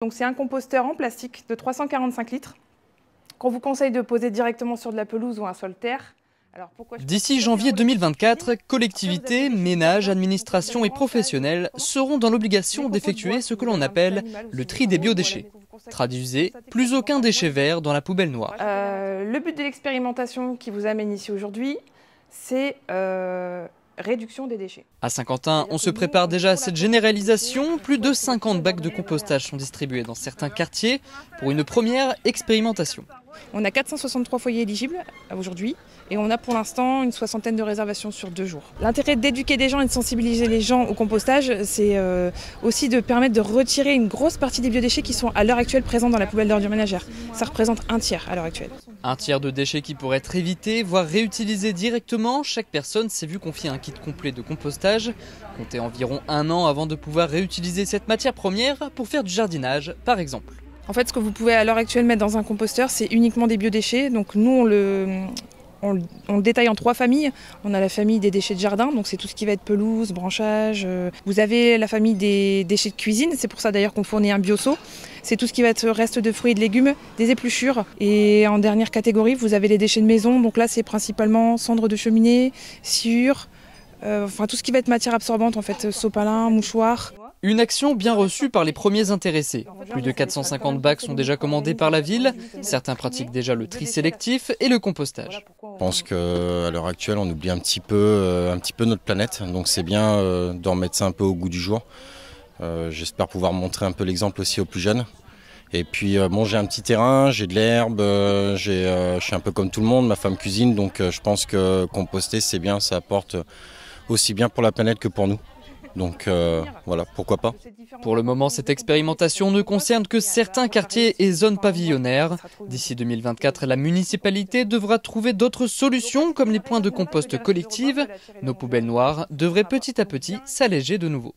Donc c'est un composteur en plastique de 345 litres qu'on vous conseille de poser directement sur de la pelouse ou un sol terre. D'ici janvier 2024, collectivités, ménages, administrations et professionnels seront dans l'obligation d'effectuer ce que l'on appelle le tri des biodéchets. Traduisez, plus aucun déchet vert dans la poubelle noire. Le but de l'expérimentation qui vous amène ici aujourd'hui, c'est réduction des déchets. À Saint-Quentin, on se prépare déjà à cette généralisation. Plus de 50 bacs de compostage sont distribués dans certains quartiers pour une première expérimentation. On a 463 foyers éligibles aujourd'hui et on a pour l'instant une soixantaine de réservations sur 2 jours. L'intérêt d'éduquer des gens et de sensibiliser les gens au compostage, c'est aussi de permettre de retirer une grosse partie des biodéchets qui sont à l'heure actuelle présents dans la poubelle d'ordures ménagères. Ça représente un tiers à l'heure actuelle. Un tiers de déchets qui pourraient être évités, voire réutilisés directement. Chaque personne s'est vu confier un kit complet de compostage. Comptez environ 1 an avant de pouvoir réutiliser cette matière première pour faire du jardinage, par exemple. En fait, ce que vous pouvez à l'heure actuelle mettre dans un composteur, c'est uniquement des biodéchets. Donc nous, on le détaille en 3 familles. On a la famille des déchets de jardin, donc c'est tout ce qui va être pelouse, branchage. Vous avez la famille des déchets de cuisine, c'est pour ça d'ailleurs qu'on fournit un bioseau. C'est tout ce qui va être reste de fruits et de légumes, des épluchures. Et en dernière catégorie, vous avez les déchets de maison. Donc là, c'est principalement cendres de cheminée, sciure, enfin tout ce qui va être matière absorbante, en fait, sopalin, mouchoir. Une action bien reçue par les premiers intéressés. Plus de 450 bacs sont déjà commandés par la ville. Certains pratiquent déjà le tri sélectif et le compostage. Je pense qu'à l'heure actuelle, on oublie un petit peu notre planète. Donc c'est bien de remettre ça un peu au goût du jour. J'espère pouvoir montrer un peu l'exemple aussi aux plus jeunes. Et puis bon, j'ai un petit terrain, j'ai de l'herbe, je suis un peu comme tout le monde, ma femme cuisine. Donc je pense que composter, c'est bien, ça apporte aussi bien pour la planète que pour nous. Donc voilà, pourquoi pas. Pour le moment, cette expérimentation ne concerne que certains quartiers et zones pavillonnaires. D'ici 2024, la municipalité devra trouver d'autres solutions comme les points de compost collectifs. Nos poubelles noires devraient petit à petit s'alléger de nouveau.